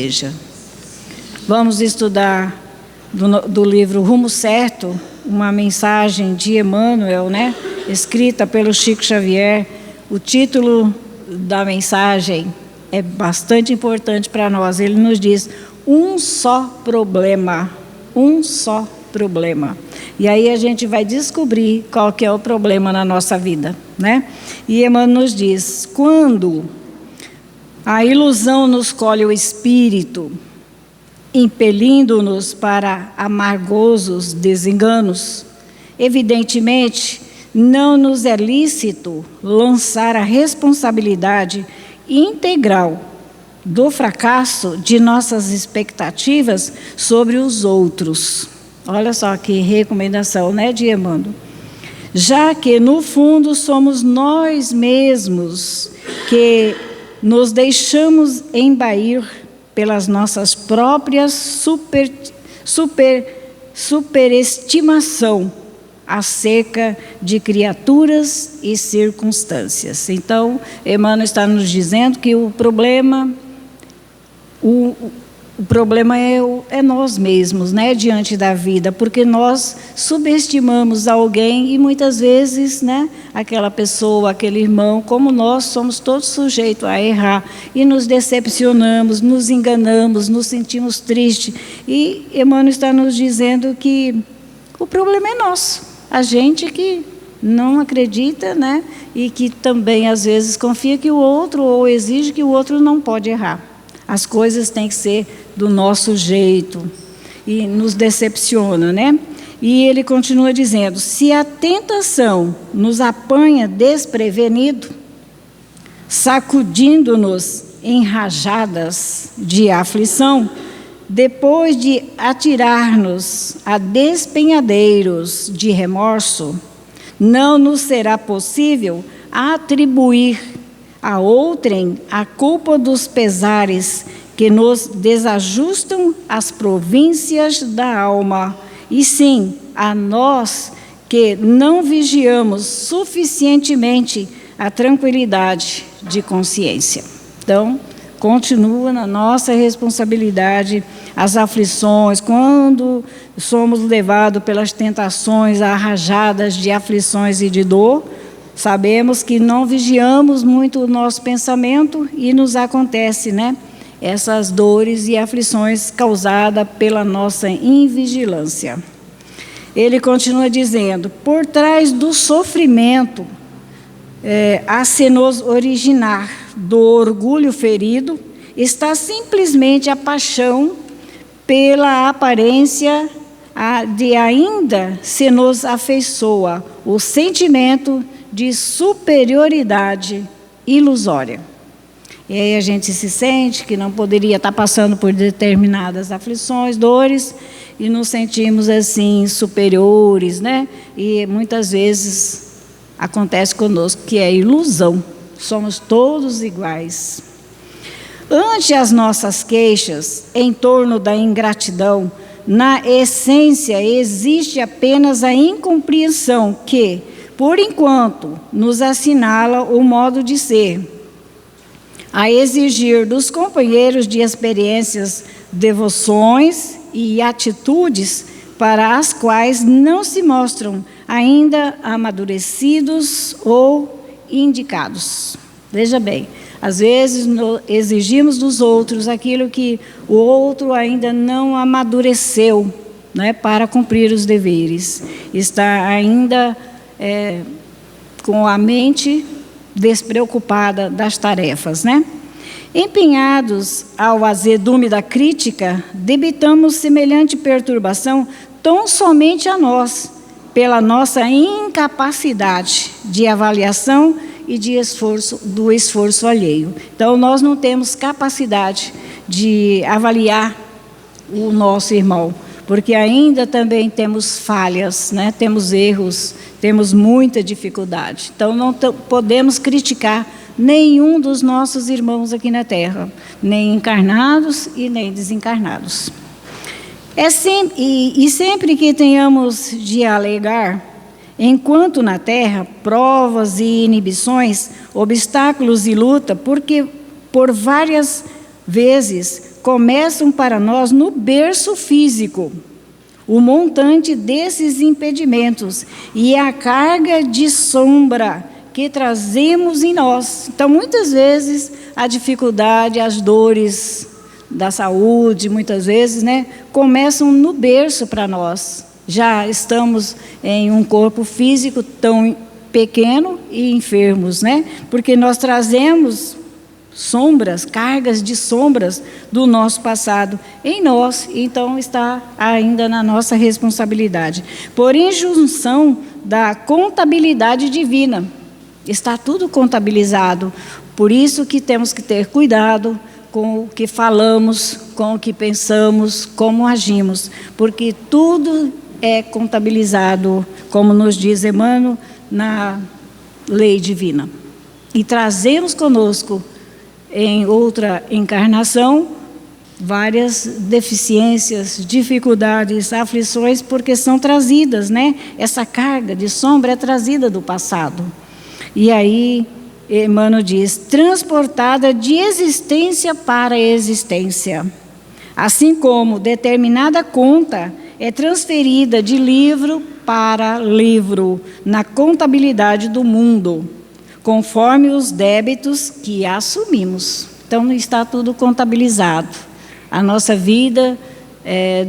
igreja. Vamos estudar do livro Rumo Certo, uma mensagem de Emmanuel, escrita pelo Chico Xavier. O título da mensagem é bastante importante para nós. Ele nos diz: um só problema, um só problema. E aí a gente vai descobrir qual que é o problema na nossa vida, E Emmanuel nos diz: quando a ilusão nos colhe o espírito, impelindo-nos para amargosos desenganos, evidentemente, não nos é lícito lançar a responsabilidade integral do fracasso de nossas expectativas sobre os outros. Olha só que recomendação, de Emmanuel. Já que, no fundo, somos nós mesmos que nos deixamos embair pelas nossas próprias superestimação acerca de criaturas e circunstâncias. Então, Emmanuel está nos dizendo que o problema é nós mesmos, diante da vida, porque nós subestimamos alguém e muitas vezes, aquela pessoa, aquele irmão, como nós somos todos sujeitos a errar e nos decepcionamos, nos enganamos, nos sentimos tristes. E Emmanuel está nos dizendo que o problema é nosso, a gente que não acredita, e que também às vezes confia que o outro, ou exige que o outro não pode errar. As coisas têm que ser do nosso jeito e nos decepciona, E ele continua dizendo: se a tentação nos apanha desprevenido, sacudindo-nos em rajadas de aflição, depois de atirar-nos a despenhadeiros de remorso, não nos será possível atribuir a outrem a culpa dos pesares que nos desajustam as províncias da alma, e sim a nós que não vigiamos suficientemente a tranquilidade de consciência. Então, continua na nossa responsabilidade as aflições, quando somos levados pelas tentações a rajadas de aflições e de dor. Sabemos que não vigiamos muito o nosso pensamento e nos acontece, essas dores e aflições causadas pela nossa invigilância. Ele continua dizendo: por trás do sofrimento, a se nos originar do orgulho ferido, está simplesmente a paixão pela aparência de ainda se nos afeiçoa o sentimento de superioridade ilusória. E aí a gente se sente que não poderia estar passando por determinadas aflições, dores, e nos sentimos assim superiores, E muitas vezes acontece conosco que é ilusão, somos todos iguais. Ante as nossas queixas em torno da ingratidão, na essência existe apenas a incompreensão que, por enquanto, nos assinala o modo de ser, a exigir dos companheiros de experiências, devoções e atitudes para as quais não se mostram ainda amadurecidos ou indicados. Veja bem, às vezes exigimos dos outros aquilo que o outro ainda não amadureceu, para cumprir os deveres. Está ainda com a mente despreocupada das tarefas, Empenhados ao azedume da crítica, debitamos semelhante perturbação tão somente a nós, pela nossa incapacidade de avaliação e do esforço alheio. Então, nós não temos capacidade de avaliar o nosso irmão, porque ainda também temos falhas, temos erros, temos muita dificuldade. Então, não podemos criticar nenhum dos nossos irmãos aqui na Terra, nem encarnados e nem desencarnados. Sempre que tenhamos de alegar, enquanto na Terra, provas e inibições, obstáculos e luta, porque por várias vezes começam para nós no berço físico, o montante desses impedimentos e a carga de sombra que trazemos em nós. Então, muitas vezes, a dificuldade, as dores da saúde, muitas vezes, né, começam no berço para nós. Já estamos em um corpo físico tão pequeno e enfermos, né? Porque nós trazemos sombras, cargas de sombras do nosso passado em nós, então está ainda na nossa responsabilidade. Por injunção da contabilidade divina, está tudo contabilizado, por isso que temos que ter cuidado com o que falamos, com o que pensamos, como agimos, porque tudo é contabilizado, como nos diz Emmanuel, na lei divina. E trazemos conosco, em outra encarnação, várias deficiências, dificuldades, aflições, porque são trazidas, né? Essa carga de sombra é trazida do passado. E aí, Emmanuel diz, transportada de existência para existência. Assim como determinada conta é transferida de livro para livro, na contabilidade do mundo, conforme os débitos que assumimos. Então, está tudo contabilizado. A nossa vida,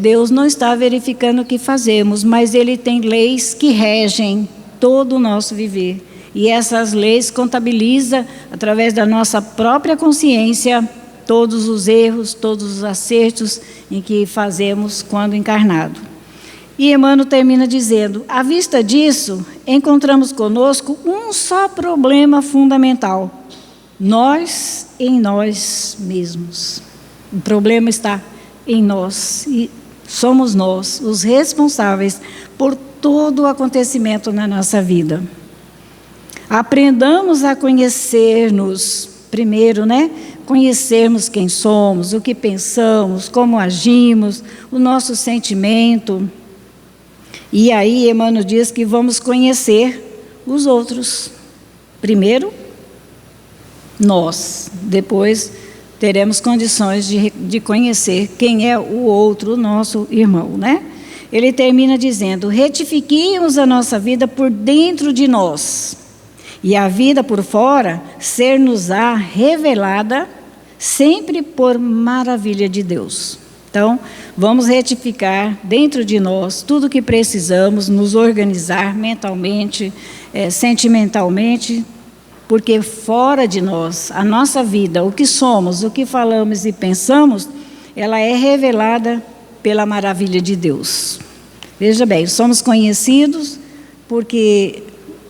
Deus não está verificando o que fazemos, mas Ele tem leis que regem todo o nosso viver. E essas leis contabilizam, através da nossa própria consciência, todos os erros, todos os acertos em que fazemos quando encarnado. E Emmanuel termina dizendo, à vista disso, encontramos conosco um só problema fundamental: nós em nós mesmos. O problema está em nós, e somos nós os responsáveis por todo o acontecimento na nossa vida. Aprendamos a conhecer-nos, primeiro, né? Conhecermos quem somos, o que pensamos, como agimos, o nosso sentimento. E aí Emmanuel diz que vamos conhecer os outros. Primeiro, nós. Depois, teremos condições de conhecer quem é o outro, o nosso irmão, né? Ele termina dizendo, retifiquemos a nossa vida por dentro de nós, e a vida por fora ser-nos-á revelada sempre por maravilha de Deus. Então, vamos retificar dentro de nós tudo o que precisamos, nos organizar mentalmente, sentimentalmente, porque fora de nós, a nossa vida, o que somos, o que falamos e pensamos, ela é revelada pela maravilha de Deus. Veja bem, somos conhecidos porque,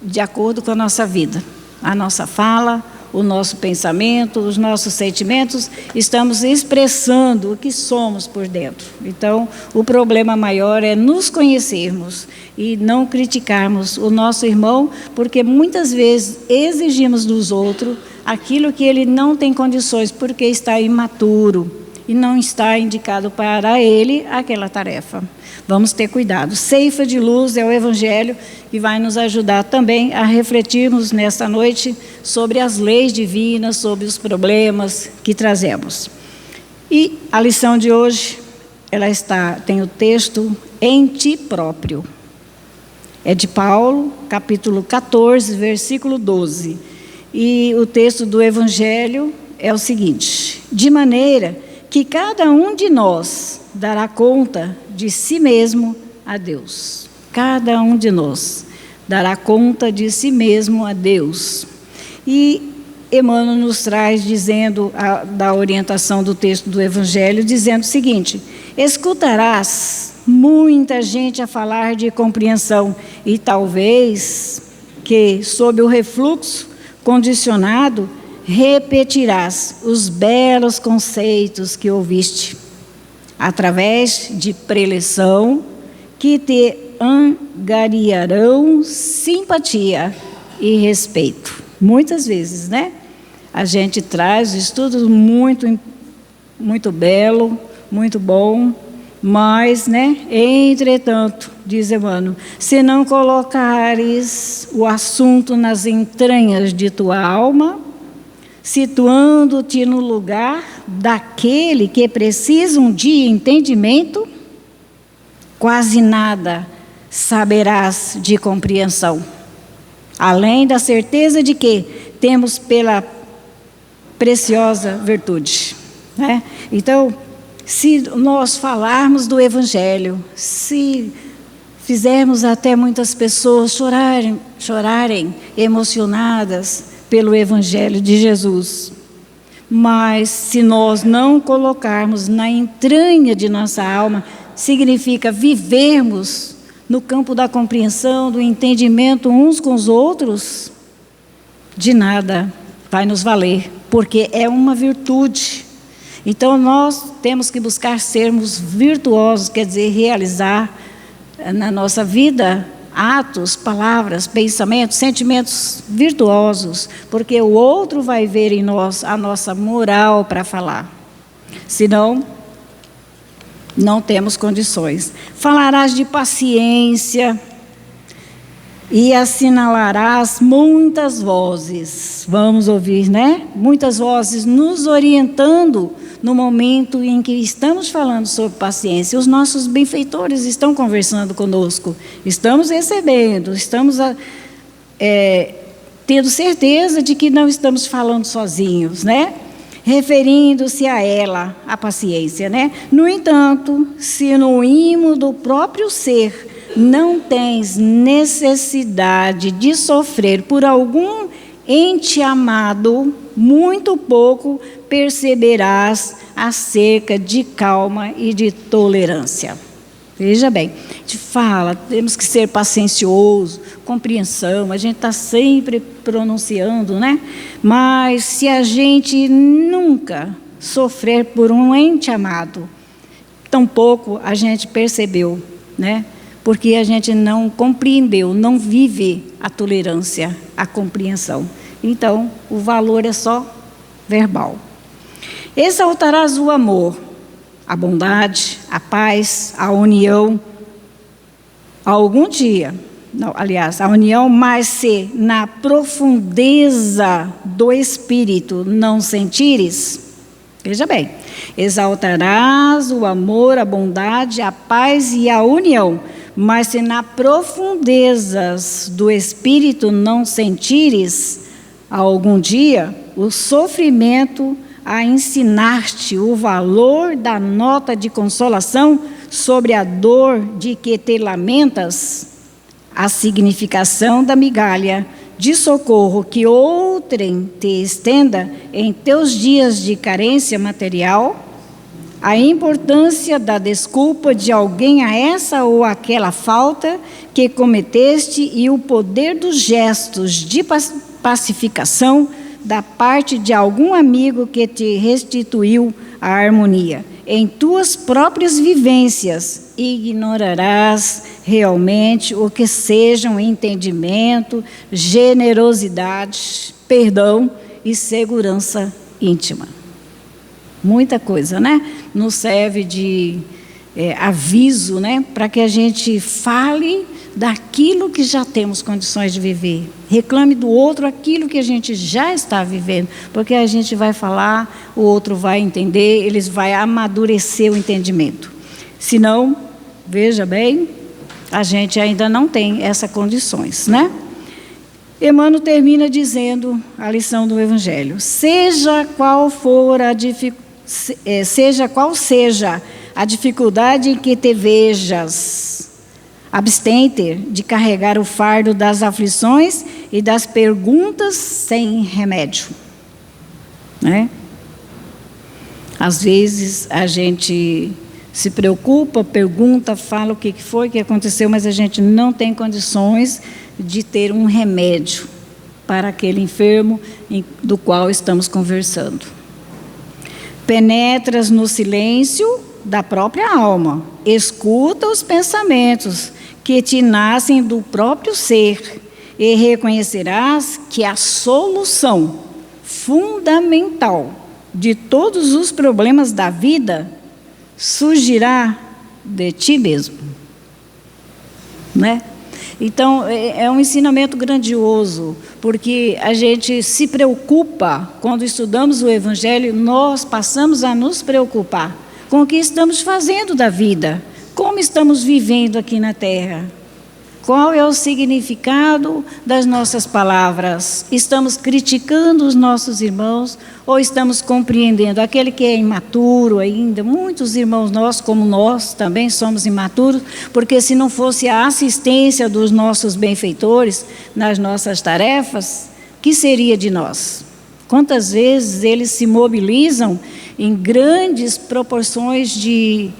de acordo com a nossa vida, a nossa fala, o nosso pensamento, os nossos sentimentos, estamos expressando o que somos por dentro. Então, o problema maior é nos conhecermos e não criticarmos o nosso irmão, porque muitas vezes exigimos dos outros aquilo que ele não tem condições, porque está imaturo e não está indicado para ele aquela tarefa. Vamos ter cuidado. Ceifa de luz é o Evangelho que vai nos ajudar também a refletirmos nesta noite sobre as leis divinas, sobre os problemas que trazemos. E a lição de hoje, tem o texto em ti próprio. É de Paulo, capítulo 14, versículo 12. E o texto do Evangelho é o seguinte: de maneira que cada um de nós dará conta de si mesmo a Deus. Cada um de nós dará conta de si mesmo a Deus. E Emmanuel nos traz dizendo, da orientação do texto do Evangelho, dizendo o seguinte: escutarás muita gente a falar de compreensão e talvez que, sob o refluxo condicionado, repetirás os belos conceitos que ouviste, através de preleção, que te angariarão simpatia e respeito. Muitas vezes, né? A gente traz estudos muito belo, muito bom, mas, né? Entretanto, diz Emmanuel, se não colocares o assunto nas entranhas de tua alma, situando-te no lugar daquele que precisam de entendimento, quase nada saberás de compreensão, além da certeza de que temos pela preciosa virtude, né? Então, se nós falarmos do Evangelho, se fizermos até muitas pessoas chorarem emocionadas pelo Evangelho de Jesus, mas se nós não colocarmos na entranha de nossa alma, significa vivermos no campo da compreensão, do entendimento uns com os outros, de nada vai nos valer, porque é uma virtude. Então nós temos que buscar sermos virtuosos, quer dizer, realizar na nossa vida atos, palavras, pensamentos, sentimentos virtuosos, porque o outro vai ver em nós a nossa moral para falar. Senão, não temos condições. Falarás de paciência e assinalarás muitas vozes. Vamos ouvir, né? Muitas vozes nos orientando no momento em que estamos falando sobre paciência. Os nossos benfeitores estão conversando conosco, estamos recebendo, estamos tendo certeza de que não estamos falando sozinhos, né? Referindo-se a ela, a paciência, né? No entanto, se no imo do próprio ser não tens necessidade de sofrer por algum ente amado, muito pouco perceberás acerca de calma e de tolerância. Veja bem, a gente fala, temos que ser paciencioso, compreensão, a gente está sempre pronunciando, né? Mas se a gente nunca sofrer por um ente amado, tampouco a gente percebeu, né? Porque a gente não compreendeu, não vive a tolerância, a compreensão. Então, o valor é só verbal. Exaltarás o amor, a bondade, a paz, a união, algum dia, não, aliás, a união, mas se na profundeza do espírito não sentires, veja bem, exaltarás o amor, a bondade, a paz e a união, mas se na profundezas do espírito não sentires, algum dia, o sofrimento a ensinar-te o valor da nota de consolação sobre a dor de que te lamentas, a significação da migalha de socorro que outrem te estenda em teus dias de carência material, a importância da desculpa de alguém a essa ou aquela falta que cometeste e o poder dos gestos de pacificação da parte de algum amigo que te restituiu a harmonia. Em tuas próprias vivências, ignorarás realmente o que sejam entendimento, generosidade, perdão e segurança íntima. Muita coisa, né? Nos serve de aviso, né? Para que a gente fale daquilo que já temos condições de viver. Reclame do outro aquilo que a gente já está vivendo, porque a gente vai falar, o outro vai entender, eles vai amadurecer o entendimento. Senão, veja bem, a gente ainda não tem essas condições, né? Emmanuel termina dizendo a lição do Evangelho: seja qual seja a dificuldade em que te vejas, abstente de carregar o fardo das aflições e das perguntas sem remédio, né? Às vezes a gente se preocupa, pergunta, fala o que foi, o que aconteceu, mas a gente não tem condições de ter um remédio para aquele enfermo do qual estamos conversando. Penetras no silêncio da própria alma, escuta os pensamentos que te nascem do próprio ser e reconhecerás que a solução fundamental de todos os problemas da vida surgirá de ti mesmo, né? Então, é um ensinamento grandioso, porque a gente se preocupa, quando estudamos o Evangelho, nós passamos a nos preocupar com o que estamos fazendo da vida, como estamos vivendo aqui na Terra. Qual é o significado das nossas palavras? Estamos criticando os nossos irmãos ou estamos compreendendo? Aquele que é imaturo ainda, muitos irmãos nossos, como nós, também somos imaturos, porque se não fosse a assistência dos nossos benfeitores nas nossas tarefas, que seria de nós? Quantas vezes eles se mobilizam em grandes proporções de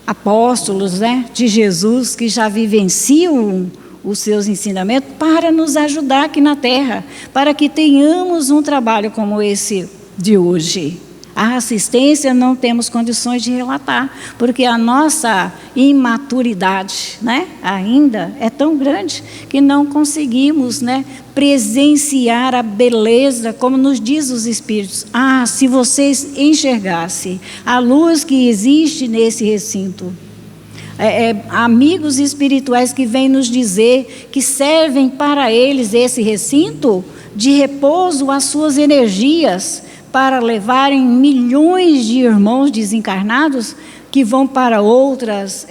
apóstolos, né, de Jesus, que já vivenciam os seus ensinamentos para nos ajudar aqui na Terra, para que tenhamos um trabalho como esse de hoje. A assistência não temos condições de relatar, porque a nossa imaturidade, né, ainda é tão grande que não conseguimos, né, presenciar a beleza, como nos diz os Espíritos. Se vocês enxergassem a luz que existe nesse recinto. Amigos espirituais que vêm nos dizer que servem para eles esse recinto de repouso às suas energias, para levarem milhões de irmãos desencarnados que vão para outros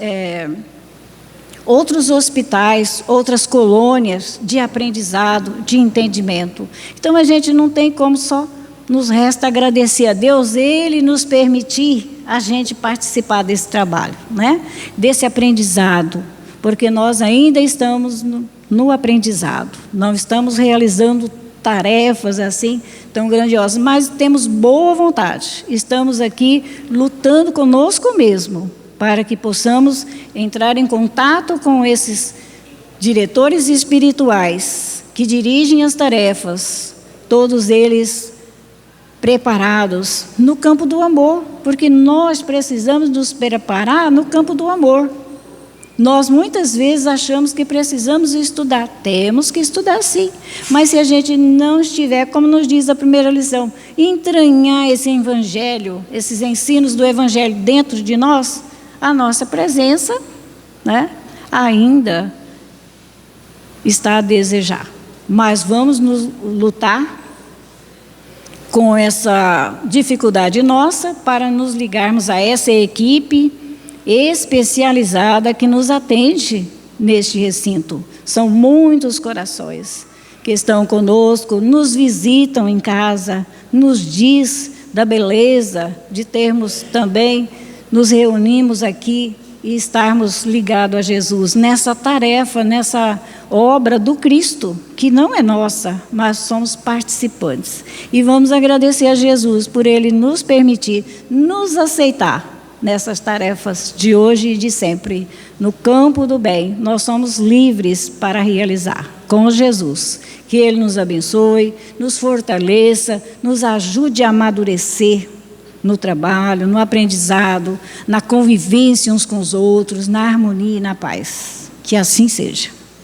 hospitais, outras colônias de aprendizado, de entendimento. Então, a gente não tem como, só nos resta agradecer a Deus, Ele nos permitir a gente participar desse trabalho, né? Desse aprendizado, porque nós ainda estamos no aprendizado, não estamos realizando tarefas assim tão grandiosas, mas temos boa vontade, estamos aqui lutando conosco mesmo, para que possamos entrar em contato com esses diretores espirituais que dirigem as tarefas, todos eles preparados no campo do amor, porque nós precisamos nos preparar no campo do amor. Nós muitas vezes achamos que precisamos estudar, temos que estudar sim, mas se a gente não estiver, como nos diz a primeira lição, entranhar esse Evangelho, esses ensinos do Evangelho dentro de nós, a nossa presença, né, ainda está a desejar. Mas vamos nos lutar com essa dificuldade nossa para nos ligarmos a essa equipe especializada que nos atende neste recinto. São muitos corações que estão conosco, nos visitam em casa, nos diz da beleza de termos também, nos reunimos aqui e estarmos ligados a Jesus nessa tarefa, nessa obra do Cristo, que não é nossa, mas somos participantes. E vamos agradecer a Jesus por Ele nos permitir, nos aceitar nessas tarefas de hoje e de sempre. No campo do bem, nós somos livres para realizar com Jesus. Que Ele nos abençoe, nos fortaleça, nos ajude a amadurecer no trabalho, no aprendizado, na convivência uns com os outros, na harmonia e na paz. Que assim seja.